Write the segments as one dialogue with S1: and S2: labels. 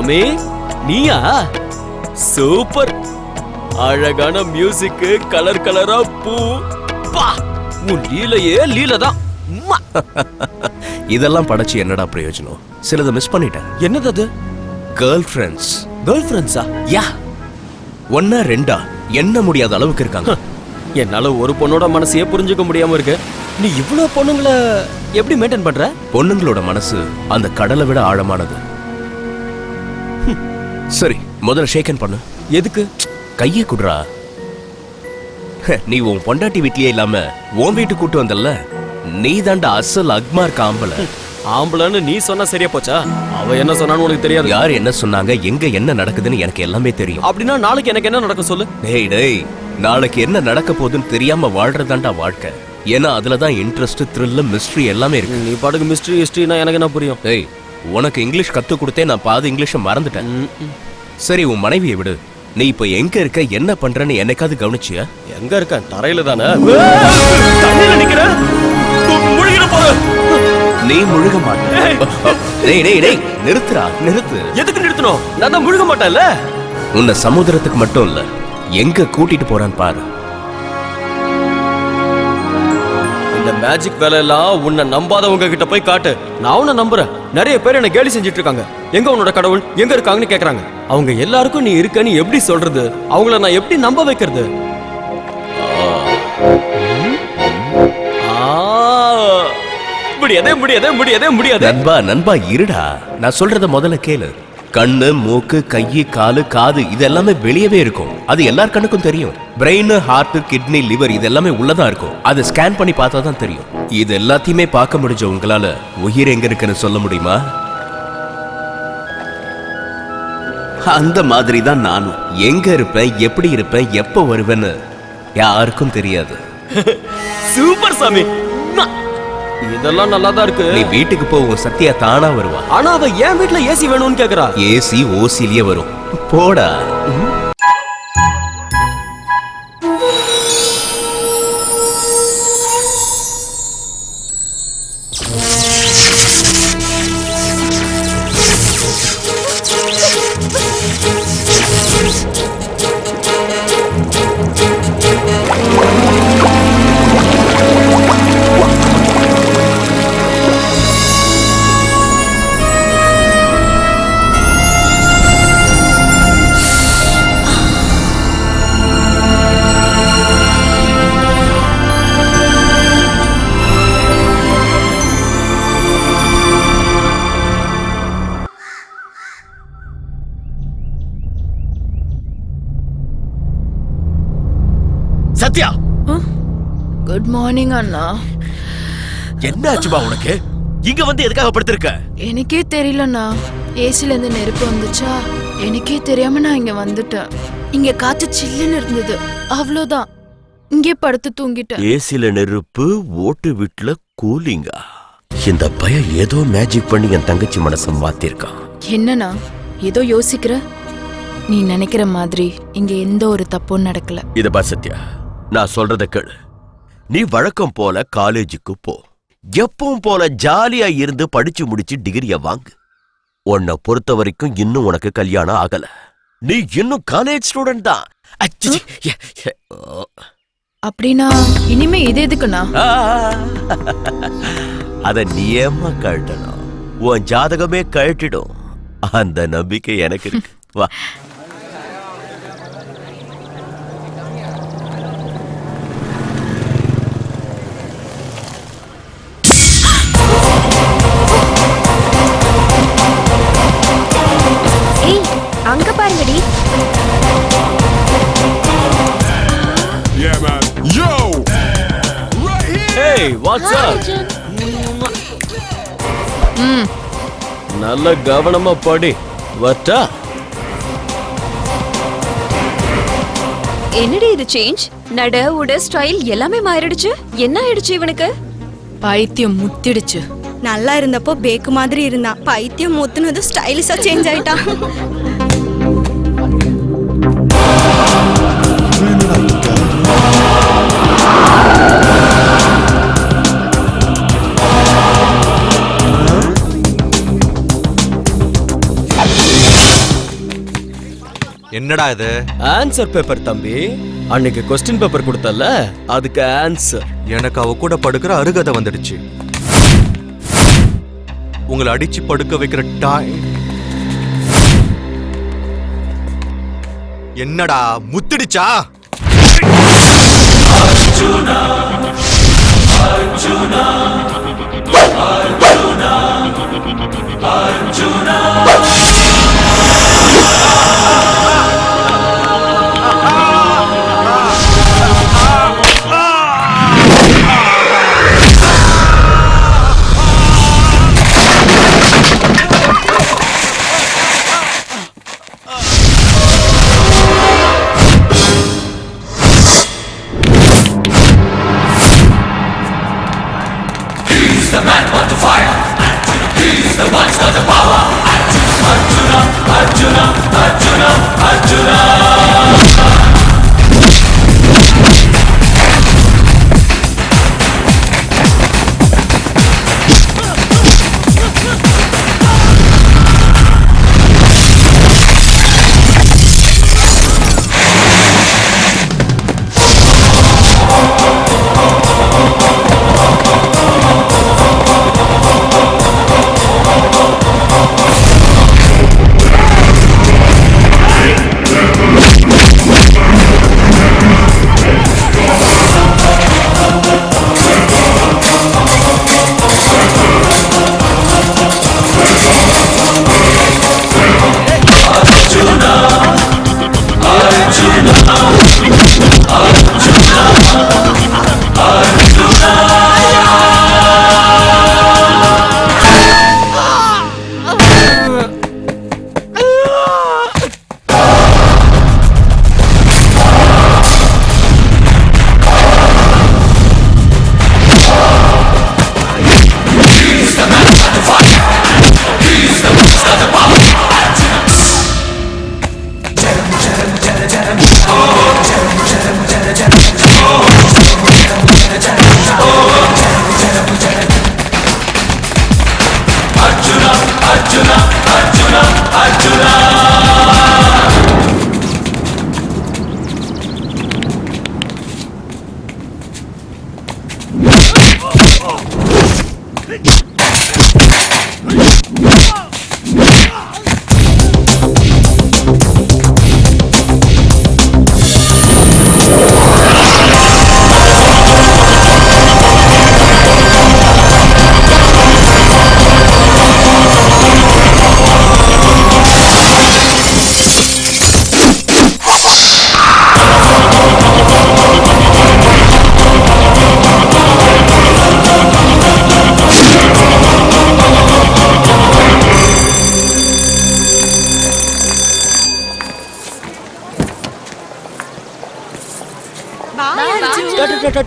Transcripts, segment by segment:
S1: சாமி நீயா? சூப்பர். அழகான மியூசிக், கலர் கலரா பூ. பா, உன் லீலையே லீலதான்.
S2: இதெல்லாம் படைச்சு என்னடா பிரயோஜனம்? சிலதை மிஸ் பண்ணிட்டேன்.
S1: என்னது அது?
S2: Girl friends.
S1: கேர்ள் ஃப்ரெண்ட்ஸா?
S2: யா, ஒன்னா ரெண்டா எண்ண முடியாத அளவுக்கு இருக்காங்க.
S1: என்னால ஒரு பொண்ணோட மனசையே புரிஞ்சுக்க முடியாம இருக்கு. நீ இவ்வளவு பொண்ணுங்களை எப்படி மெயின்டைன் பண்ற?
S2: பொண்ணுங்களோட மனசு அந்த கடலை விட ஆழமானது. சரி, முதல்ல ஷேக்கன் பண்ணு.
S1: எதுக்கு?
S2: கையை குடுறா. நீ உன் பொண்டாட்டி வீட்லயே இல்லாம உன் வீட்டு கூட்டு வந்தல்ல, நீ தாண்டா அசல் அக்மார்க் ஆம்பளை.
S1: ஆம்பளைன்னு நீ சொன்னா சரியா போச்சா? அவ என்ன சொன்னான்னு உனக்கு தெரியாது.
S2: யார் என்ன சொன்னாங்க, எங்க என்ன நடக்குதுன்னு எனக்கு எல்லாமே தெரியும்.
S1: அப்படின்னா நாளைக்கு எனக்கு என்ன நடக்கும் சொல்லு.
S2: டேய் டேய், நாளைக்கு என்ன நடக்க போகுதுன்னு தெரியாம வாழ்றதாண்டா வாழ்க்கை. ஏன்னா அதுலதான் இன்ட்ரெஸ்ட், த்ரில், மிஸ்ட்ரி எல்லாமே இருக்கு.
S1: நீ பாட்டுக்கு மிஸ்ட்ரி ஹிஸ்டரினா எனக்கு என்ன புரியும்?
S2: டேய், உனக்கு இங்கிலீஷ் கத்து கொடுத்தே நான் பாதி இங்கிலீஷை மறந்துட்டேன். சரி, உன் மனைவியை விடு. நீ இப்ப எங்க இருக்க, என்ன பண்றன்னு என்னைக்காவது கவனிச்சியா?
S1: எங்க இருக்க? தரையில தானே. தண்ணில நிக்கிற. முழுகிட போற.
S2: நீ முழுக மாட்ட. டேய் டேய் டேய், நிறுத்துடா, நிறுத்து.
S1: எதுக்கு நிறுத்தணும்? நான் தான் முழுக மாட்டேன்ல.
S2: உன்னை சமுத்திரத்துக்கு மட்டும் இல்ல, எங்க கூட்டிட்டு போறான்னு பாரு.
S1: இந்த மேஜிக் வேலை எல்லாம் உன்னை நம்பாதவங்க கிட்ட போய் காட்டு. நான் உன்னை நம்புறேன். நிறைய பேர் என்ன கேலி செஞ்சிட்டு இருக்காங்க. எங்க உன்னோட கடவுள் எங்க இருக்காங்கன்னு கேக்குறாங்க. அவங்க எல்லாருக்கும் நீ இருக்கன்னு எப்படி சொல்றது? அவங்கள நான் எப்படி நம்ப வைக்கிறது? முடியாதே முடியாதே முடியாதே முடியாது.
S2: நண்பா நண்பா இருடா, நான் சொல்றத முதல்ல கேளு. கண்ணு, மூக்கு, கையு, காலு, காது இது எல்லாமே வெளியவே இருக்கும். அது எல்லார் கண்ணுக்கும் தெரியும். பிரெயின், ஹார்ட், கிட்னி, லிவர் இது எல்லாமே உள்ளதா இருக்கும். அதை ஸ்கேன் பண்ணி பார்த்தா தான் தெரியும். இது எல்லாத்தையுமே பார்க்க முடிஞ்ச உங்களால உயிர் எங்க இருக்குன்னு சொல்ல முடியுமா? அந்த மாதிரி தான் நானும். எங்க இருப்பேன், எப்படி இருப்பேன், எப்ப வருவேன்னு யாருக்கும் தெரியாது.
S1: சூப்பர் சாமி, இதெல்லாம் நல்லா தான் இருக்கு.
S2: நீ வீட்டுக்கு போவோம், சத்யா தானா வருவா.
S1: ஆனா அவ என் வீட்டுல ஏசி வேணும்னு கேக்குறா.
S2: ஏசி ஓசிலியே வரும். போடா. சத்யா,
S3: குட் மார்னிங் அண்ணா.
S2: என்ன ஆச்சுமா உனக்கு? இங்க வந்து எதுக்காக படுத்திருக்க?
S3: எனக்கே தெரியலண்ணா. ஏசில இருந்து நெருப்பு வந்துச்சா, எனக்கே தெரியாம நான் இங்க வந்துட்டேன். இங்க காத்து சில்லுன்னு இருந்தது, அவ்வளவுதான். இங்கே படுத்து தூங்கிட்டேன்.
S4: ஏசில நெருப்பு, ஓட்டு வீட்டுல கூலிங்கா? இந்த பையன் ஏதோ மேஜிக் பண்ணி என் தங்கச்சி மனசை மாத்திருக்கான்.
S3: என்னண்ணா ஏதோ யோசிக்கிற? நீ நினைக்கிற மாதிரி இங்க எந்த ஒரு தப்பும் நடக்கல.
S4: இத பா சத்யா, நான் சொல்றத கேளு. நீ வழக்கம் போல காலேஜுக்கு போ. எப்பவும் போல ஜாலியா இருந்து படிச்சு முடிச்சு டிகிரிய வாங்கு. உன்னை பொறுத்த வரைக்கும் இன்னும் உனக்கு கல்யாணம் ஆகல. நீ இன்னும் காலேஜ் ஸ்டூடெண்ட் தான்.
S3: அப்படின்னா இனிமே இது எதுக்குண்ணா?
S4: அத நீயமா கழட்டணும். உன் ஜாதகமே கழட்டிடும். அந்த நம்பிக்கை எனக்கு இருக்கு. வா.
S5: அங்க பாருங்கடி.
S6: Yeah man. Yo. Right here.
S1: Hey, what's up? நல்ல கவனமா படி. வட்டா.
S5: என்னடி இது சேஞ்ச்? நட உட ஸ்டைல் எல்லாமே மாறிடுச்சு. என்ன ஆயிடுச்சு இவனுக்கு?
S3: பைத்தியம் முத்திடுச்சு.
S7: நல்லா இருந்தப்போ பேக்கு மாதிரி இருந்தான். பைத்தியம் முத்துனது ஸ்டைலிஷா சேஞ்ச் ஆயிட்டான்.
S8: என்னடா இது?
S1: ஆன்சர் பேப்பர் தம்பி. அன்னைக்கு கொஸ்டின் பேப்பர் கொடுத்தல, அதுக்கு ஆன்சர்.
S8: எனக்கு அவ கூட படுக்கிற அருகதை வந்துடுச்சு. உங்களை அடிச்சு படுக்க வைக்கிற டாய். என்னடா முத்திடுச்சா? அர்ஜுனா அர்ஜுனா அர்ஜுனா அர்ஜுனா.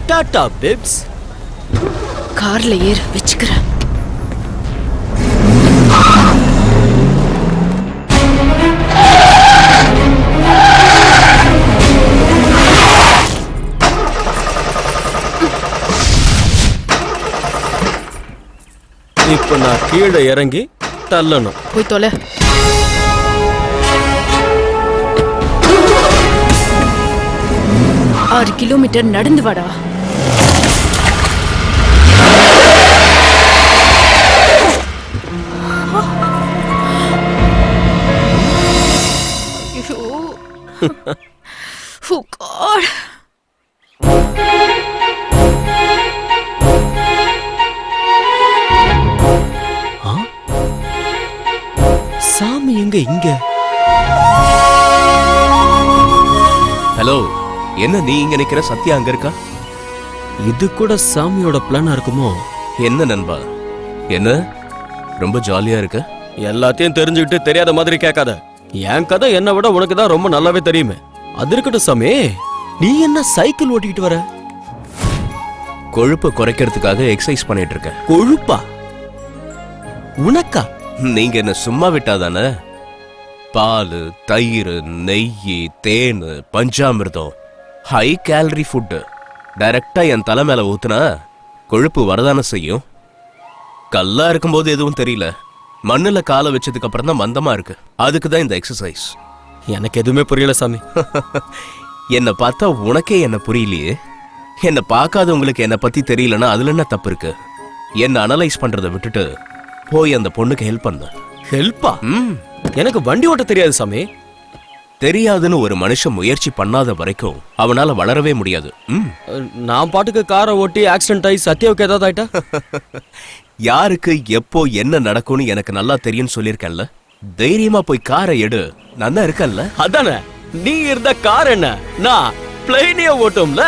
S1: டாடா பேப்ஸ்.
S3: கார்ல ஏறு, வச்சுக்கிறேன்.
S1: இப்ப நான் கீழே இறங்கி தள்ளணும்.
S3: போய் தொலை. ஆறு கிலோமீட்டர் நடந்து வாடா. Oh God.
S1: சாமி எங்க இங்க?
S2: ஹலோ, என்ன நீ இங்க நிக்கிற? சத்யா அங்க இருக்கா?
S1: இது கூட சாமியோட பிளானா இருக்குமோ?
S2: என்ன நண்பா, என்ன ரொம்ப ஜாலியா இருக்க?
S1: எல்லாத்தையும் தெரிஞ்சுக்கிட்டு தெரியாத மாதிரி கேட்காத. என் கதை என்னை விட உனக்கு தான் ரொம்ப நல்லாவே தெரியுமே. அது இருக்கட்டும் சாமி, நீ என்ன சைக்கிள் ஓட்டிக்கிட்டு வர?
S2: கொழுப்பை குறைக்கிறதுக்காக எக்ஸசைஸ் பண்ணிட்டு இருக்கேன்.
S1: கொழுப்பா? உனக்கா?
S2: நீங்க என்ன சும்மா விட்டாதானே? பால், தயிர், நெய், தேன், பஞ்சாமிர்தம், ஹை கேலரி ஃபுட்டு டைரக்டா என் தலை மேல ஊத்துனா கொழுப்பு வரதானே செய்யும். கல்லா இருக்கும்போது எதுவும் தெரியல, மண்ணுல காலை வச்சதுக்கு அப்புறம் தான் மந்தமா இருக்கு. அதுக்கு தான் இந்த எக்ஸசைஸ்.
S1: எனக்கு எதுவுமே புரியல சாமி.
S2: என்னை பார்த்தா உனக்கே என்ன புரியலையே. என்னை பார்க்காதவங்களுக்கு என்னை பத்தி தெரியலன்னா அதுல என்ன தப்பு இருக்கு? என்ன அனலைஸ் பண்றதை விட்டுட்டு போய் அந்த பொண்ணுக்கு ஹெல்ப் பண்ண.
S1: ஹெல்ப்பா? எனக்கு வண்டி ஓட்ட தெரியாது சாமி.
S2: தெரியாதுன்னு ஒரு மனுஷன் முயற்சி பண்ணாத வரைக்கும் அவனால வளரவே முடியாது.
S1: நான் பாட்டுக்கு காரை ஓட்டி ஆக்சிடென்ட் ஆகி சத்யாவுக்கு ஏதாவது ஆயிட்டா?
S2: யாருக்கு எப்போ என்ன நடக்கும்னு எனக்கு நல்லா தெரியும்னு சொல்லியிருக்கேன்ல. தைரியமா போய் காரை எடு, நல்லா இருக்கல்ல.
S1: அதானே, நீ இருந்த கார் என்ன, நான் பிளைனே ஓட்டும்ல.